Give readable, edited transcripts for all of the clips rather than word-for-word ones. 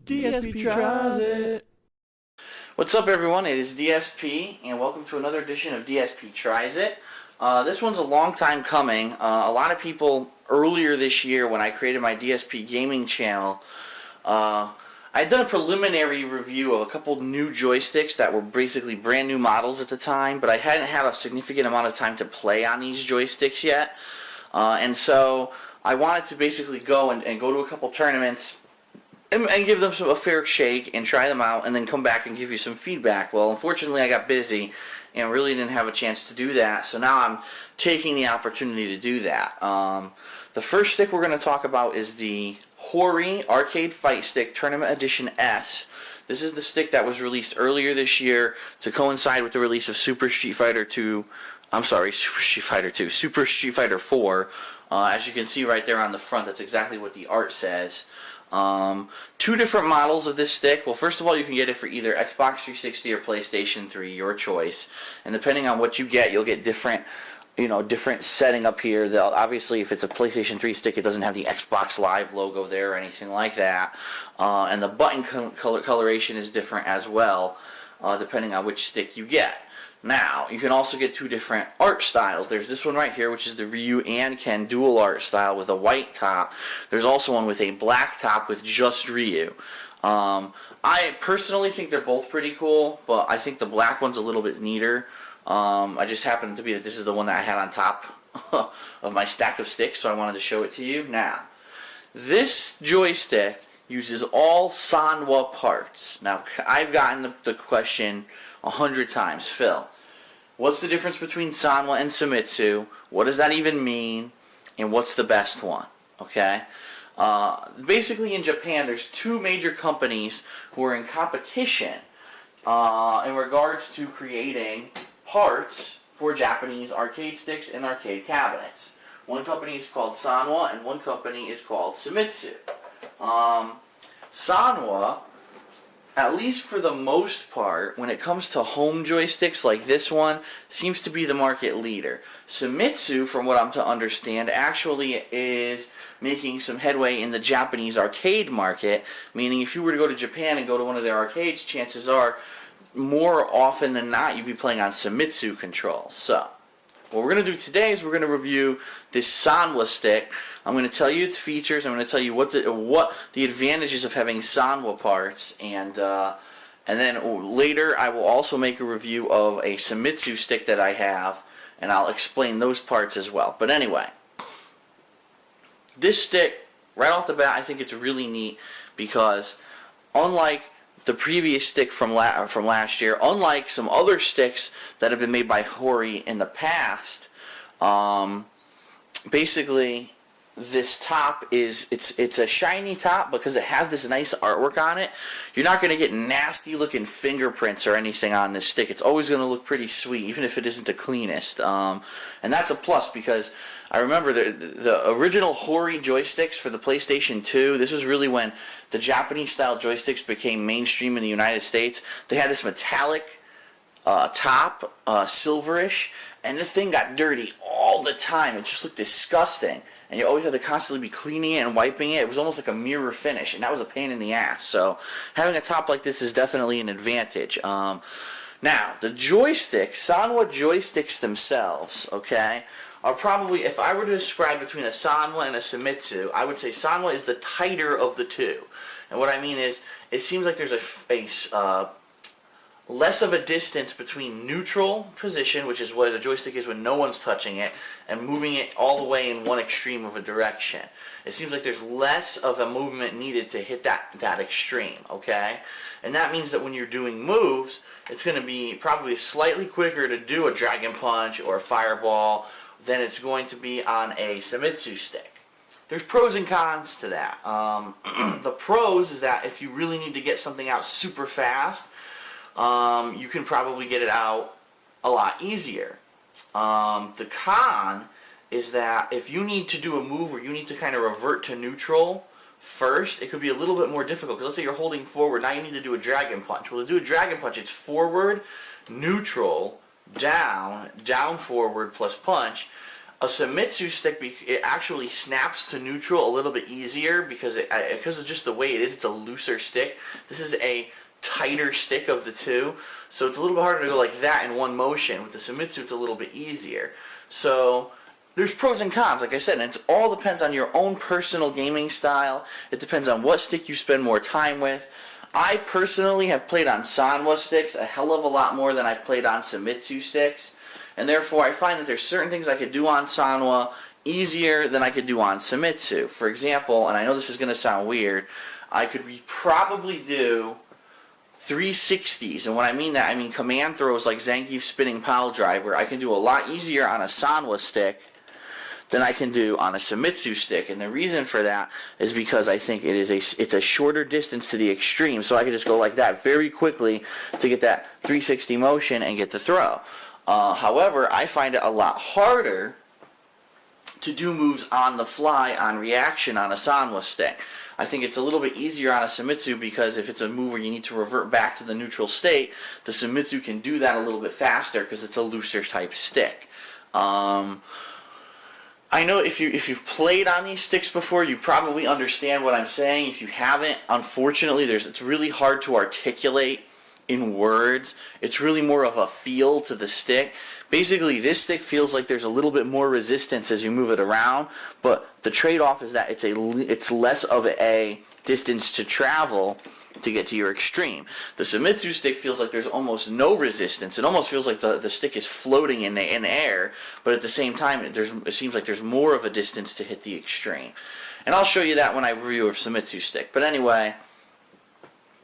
DSP tries it. What's up, everyone? It is DSP, and welcome to another edition of DSP Tries It. This one's a long time coming. A lot of people earlier this year, when I created my DSP gaming channel, I had done a preliminary review of a couple new joysticks that were basically brand new models at the time, but I hadn't had a significant amount of time to play on these joysticks yet. And so I wanted to basically go and go to a couple tournaments and give them a fair shake and try them out and then come back and give you some feedback. Well, unfortunately I got busy and really didn't have a chance to do that, so now I'm taking the opportunity to do that. The first stick we're going to talk about is the Hori Arcade Fight Stick Tournament Edition S. This is the stick that was released earlier this year to coincide with the release of Super Street Fighter 2. I'm sorry, Super Street Fighter 2, Super Street Fighter 4. As you can see right there on the front, that's exactly what the art says. Two different models of this stick. Well, first of all, you can get it for either Xbox 360 or PlayStation 3, your choice. And depending on what you get, you'll get different, different setting up here. Obviously, if it's a PlayStation 3 stick, it doesn't have the Xbox Live logo there or anything like that. And the button coloration is different as well, depending on which stick you get. Now, you can also get two different art styles. There's this one right here, which is the Ryu and Ken dual art style with a white top. There's also one with a black top with just Ryu. I personally think they're both pretty cool, but I think the black one's a little bit neater. I just happened to be that this is the one that I had on top of my stack of sticks, so I wanted to show it to you. Now, this joystick uses all Sanwa parts. Now, I've gotten the question 100 times, Phil, what's the difference between Sanwa and Famitsu? What does that even mean? And what's the best one? Okay? Basically in Japan, there's two major companies who are in competition in regards to creating parts for Japanese arcade sticks and arcade cabinets. One company is called Sanwa and one company is called Famitsu. Sanwa, at least for the most part, when it comes to home joysticks like this one, seems to be the market leader. Famitsu, from what I'm to understand, actually is making some headway in the Japanese arcade market, meaning if you were to go to Japan and go to one of their arcades, chances are, more often than not, you'd be playing on Famitsu controls. So, what we're going to do today is we're going to review this Sanwa stick. I'm going to tell you its features. I'm going to tell you what the advantages of having Sanwa parts, and then later I will also make a review of a Famitsu stick that I have, and I'll explain those parts as well. But anyway, this stick, right off the bat, I think it's really neat because unlike the previous stick from last year, unlike some other sticks that have been made by Hori in the past, basically this top it's a shiny top because it has this nice artwork on it. You're not going to get nasty looking fingerprints or anything on this stick. It's always going to look pretty sweet, even if it isn't the cleanest. And that's a plus because I remember the original Hori joysticks for the PlayStation 2, this was really when the Japanese style joysticks became mainstream in the United States. They had this metallic top, silverish, and the thing got dirty all the time. It just looked disgusting. And you always had to constantly be cleaning it and wiping it. It was almost like a mirror finish, and that was a pain in the ass. So having a top like this is definitely an advantage. Now, the joysticks, Sanwa joysticks themselves, okay, are probably, if I were to describe between a Sanwa and a Famitsu, I would say Sanwa is the tighter of the two. And what I mean is, it seems like there's a less of a distance between neutral position, which is what a joystick is when no one's touching it, and moving it all the way in one extreme of a direction. It seems like there's less of a movement needed to hit that extreme, okay? And that means that when you're doing moves, it's going to be probably slightly quicker to do a Dragon Punch or a Fireball than it's going to be on a Famitsu stick. There's pros and cons to that. The pros is that if you really need to get something out super fast, you can probably get it out a lot easier. The con is that if you need to do a move where you need to kind of revert to neutral first, it could be a little bit more difficult. Because let's say you're holding forward, now you need to do a Dragon Punch. Well, to do a Dragon Punch, it's forward, neutral, down, down, forward, plus punch. A Famitsu stick, it actually snaps to neutral a little bit easier because of just the way it is. It's a looser stick. This is a tighter stick of the two, so it's a little bit harder to go like that in one motion. With the Famitsu, it's a little bit easier. So there's pros and cons, like I said, and it all depends on your own personal gaming style. It depends on what stick you spend more time with. I personally have played on Sanwa sticks a hell of a lot more than I've played on Famitsu sticks. And therefore, I find that there's certain things I could do on Sanwa easier than I could do on Famitsu. For example, and I know this is going to sound weird, I could probably do 360s. And when I mean that, I mean command throws like Zangief's spinning pile driver. I can do a lot easier on a Sanwa stick than I can do on a Famitsu stick. And the reason for that is because I think it's a shorter distance to the extreme. So I can just go like that very quickly to get that 360 motion and get the throw. However, I find it a lot harder to do moves on the fly, on reaction, on a Sanwa stick. I think it's a little bit easier on a Famitsu because if it's a move where you need to revert back to the neutral state, the Famitsu can do that a little bit faster because it's a looser type stick. I know if you've played on these sticks before, you probably understand what I'm saying. If you haven't, unfortunately, it's really hard to articulate in words. It's really more of a feel to the stick. Basically, this stick feels like there's a little bit more resistance as you move it around, but the trade-off is that it's less of a distance to travel to get to your extreme. The Famitsu stick feels like there's almost no resistance. It almost feels like the stick is floating in air, but at the same time, it seems like there's more of a distance to hit the extreme. And I'll show you that when I review a Famitsu stick. But anyway,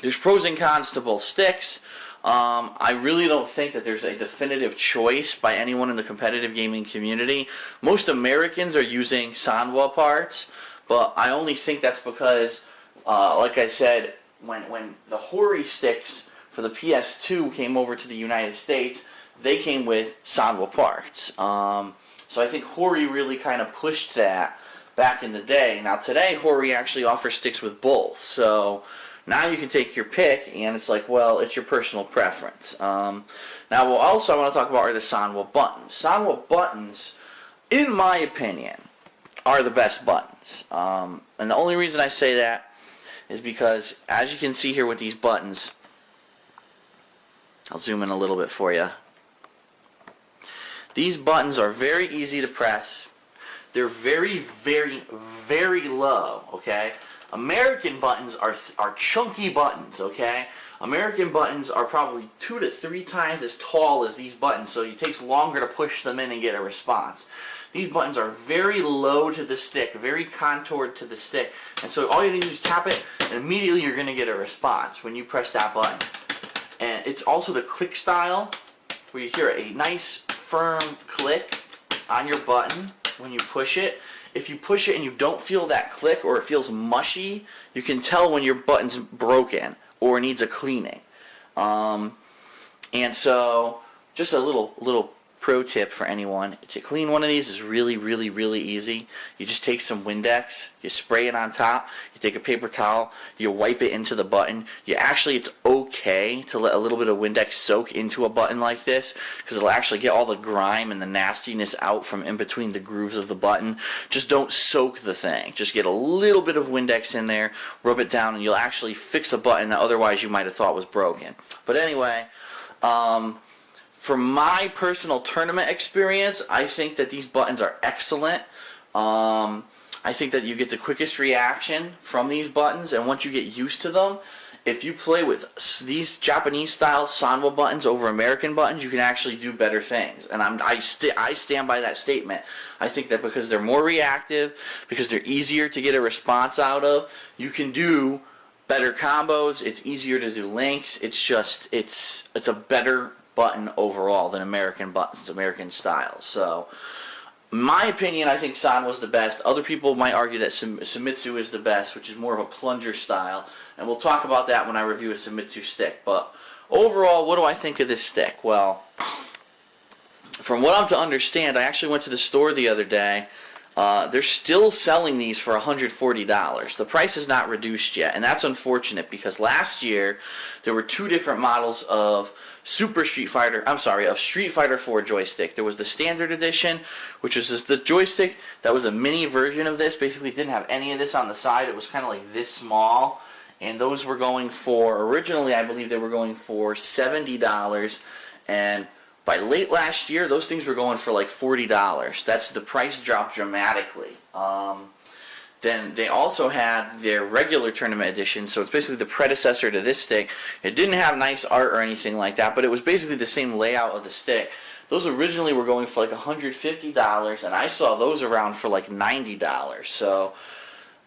there's pros and cons to both sticks. I really don't think that there's a definitive choice by anyone in the competitive gaming community. Most Americans are using Sanwa parts, but I only think that's because, like I said, when the Hori sticks for the PS2 came over to the United States, they came with Sanwa parts. So I think Hori really kind of pushed that back in the day. Now today, Hori actually offers sticks with both. So now you can take your pick, and it's like, well, it's your personal preference. Now, what also I want to talk about are the Sanwa buttons. Sanwa buttons, in my opinion, are the best buttons. And the only reason I say that is because, as you can see here with these buttons, I'll zoom in a little bit for you. These buttons are very easy to press. They're very, very, very low, okay? American buttons are chunky buttons, okay? American buttons are probably 2 to 3 times as tall as these buttons, so it takes longer to push them in and get a response. These buttons are very low to the stick, very contoured to the stick, and so all you need to do is tap it, and immediately you're going to get a response when you press that button. And it's also the click style, where you hear a nice, firm click on your button when you push it. If you push it and you don't feel that click, or it feels mushy, you can tell when your button's broken or needs a cleaning. And so, just a little pro tip for anyone: to clean one of these is really, really, really easy. You just take some Windex, you spray it on top, you take a paper towel, you wipe it into the button. It's okay to let a little bit of Windex soak into a button like this, because it'll actually get all the grime and the nastiness out from in between the grooves of the button. Just don't soak the thing. Just get a little bit of Windex in there, rub it down, and you'll actually fix a button that otherwise you might have thought was broken. But anyway, from my personal tournament experience, I think that these buttons are excellent. I think that you get the quickest reaction from these buttons, and once you get used to them, if you play with these Japanese-style Sanwa buttons over American buttons, you can actually do better things. And I stand by that statement. I think that because they're more reactive, because they're easier to get a response out of, you can do better combos. It's easier to do links. It's a better button overall than American buttons, American styles. So, in my opinion, I think Sanwa's the best. Other people might argue that Famitsu is the best, which is more of a plunger style, and we'll talk about that when I review a Famitsu stick. But overall, what do I think of this stick? Well, from what I'm to understand, I actually went to the store the other day. they're still selling these for $140. The price is not reduced yet, and that's unfortunate because last year there were two different models of Street Fighter 4 joystick. There was the standard edition, which was just the joystick that was a mini version of this. Basically, it didn't have any of this on the side. It was kind of like this small, and those were going for, originally I believe they were going for $70, and by late last year, those things were going for like $40. The price dropped dramatically. Then they also had their regular tournament edition, so it's basically the predecessor to this stick. It didn't have nice art or anything like that, but it was basically the same layout of the stick. Those originally were going for like $150, and I saw those around for like $90. So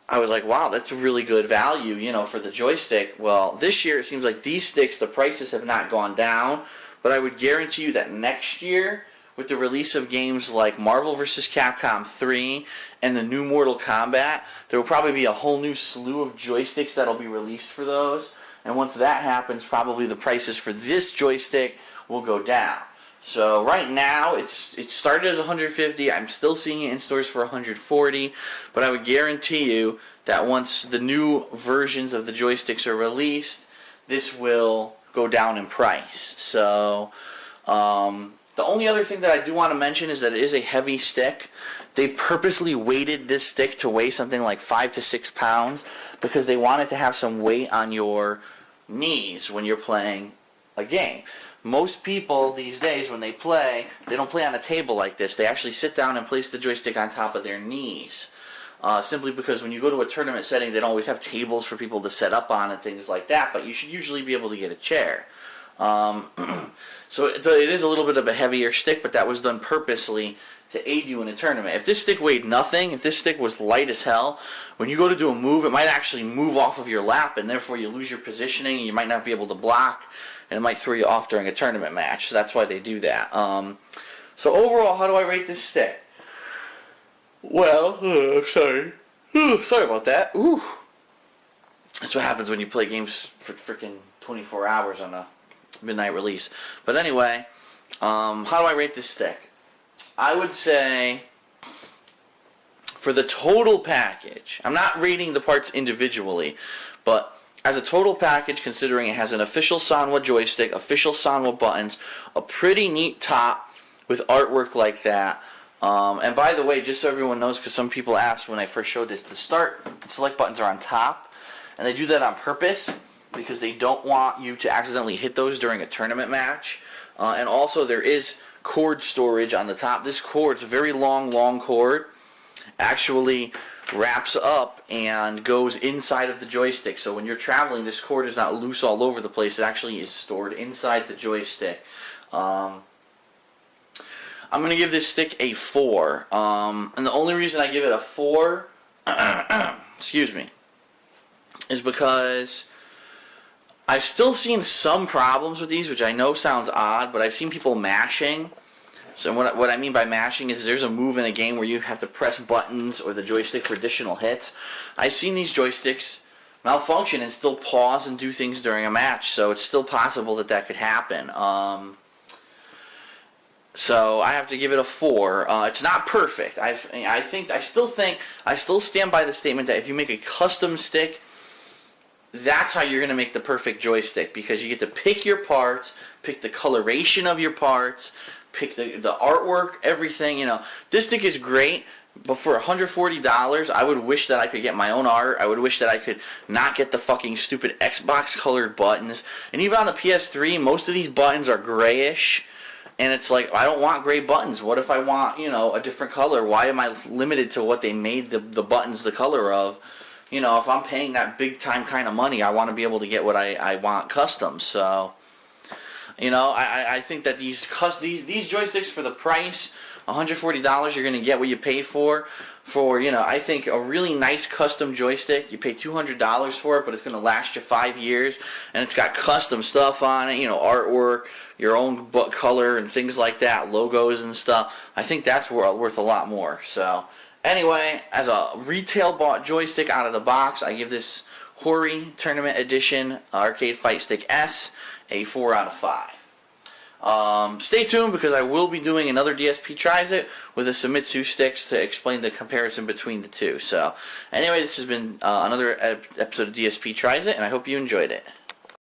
I was like, wow, that's a really good value, you know, for the joystick. Well, this year it seems like these sticks, the prices have not gone down, but I would guarantee you that next year, with the release of games like Marvel vs. Capcom 3 and the new Mortal Kombat, there will probably be a whole new slew of joysticks that will be released for those. And once that happens, probably the prices for this joystick will go down. So right now, it started as $150. I'm still seeing it in stores for $140. But I would guarantee you that once the new versions of the joysticks are released, this will go down in price. So, the only other thing that I do want to mention is that it is a heavy stick. They purposely weighted this stick to weigh something like 5 to 6 pounds because they wanted to have some weight on your knees when you're playing a game. Most people these days, when they don't play on a table like this. They actually sit down and place the joystick on top of their knees. Simply because when you go to a tournament setting, they don't always have tables for people to set up on and things like that, but you should usually be able to get a chair. So it is a little bit of a heavier stick, but that was done purposely to aid you in a tournament. If this stick weighed nothing, if this stick was light as hell, when you go to do a move, it might actually move off of your lap, and therefore you lose your positioning, and you might not be able to block, and it might throw you off during a tournament match. So that's why they do that. So overall, how do I rate this stick? Well, sorry about that. Ooh. That's what happens when you play games for freaking 24 hours on a midnight release. But anyway, how do I rate this stick? I would say for the total package, I'm not rating the parts individually, but as a total package, considering it has an official Sanwa joystick, official Sanwa buttons, a pretty neat top with artwork like that. And by the way, just so everyone knows, because some people asked when I first showed this, the start and select buttons are on top, and they do that on purpose because they don't want you to accidentally hit those during a tournament match. And also there is cord storage on the top. This cord, it's a very long cord, actually wraps up and goes inside of the joystick. So when you're traveling, this cord is not loose all over the place. It actually is stored inside the joystick. I'm going to give this stick a 4. And the only reason I give it a 4, excuse me, is because I've still seen some problems with these, which I know sounds odd, but I've seen people mashing. So what I mean by mashing is there's a move in a game where you have to press buttons or the joystick for additional hits. I've seen these joysticks malfunction and still pause and do things during a match, so it's still possible that that could happen. So I have to give it a 4. It's not perfect. I still stand by the statement that if you make a custom stick, that's how you're going to make the perfect joystick, because you get to pick your parts, pick the coloration of your parts, pick the artwork, everything. You know, this stick is great, but for $140, I would wish that I could get my own art. I would wish that I could not get the fucking stupid Xbox colored buttons. And even on the PS3, most of these buttons are grayish. And it's like, I don't want gray buttons. What if I want, you know, a different color? Why am I limited to what they made the buttons the color of? You know, if I'm paying that big time kind of money, I want to be able to get what I want custom. So, you know, I think that these joysticks for the price, $140, you're going to get what you pay for. For, you know, I think a really nice custom joystick, you pay $200 for it, but it's going to last you 5 years, and it's got custom stuff on it, you know, artwork, your own color and things like that, logos and stuff. I think that's worth a lot more. So, anyway, as a retail bought joystick out of the box, I give this Hori Tournament Edition Arcade Fight Stick S a 4 out of 5. Stay tuned because I will be doing another DSP Tries It with the Famitsu sticks to explain the comparison between the two. So, anyway, this has been another episode of DSP Tries It, and I hope you enjoyed it.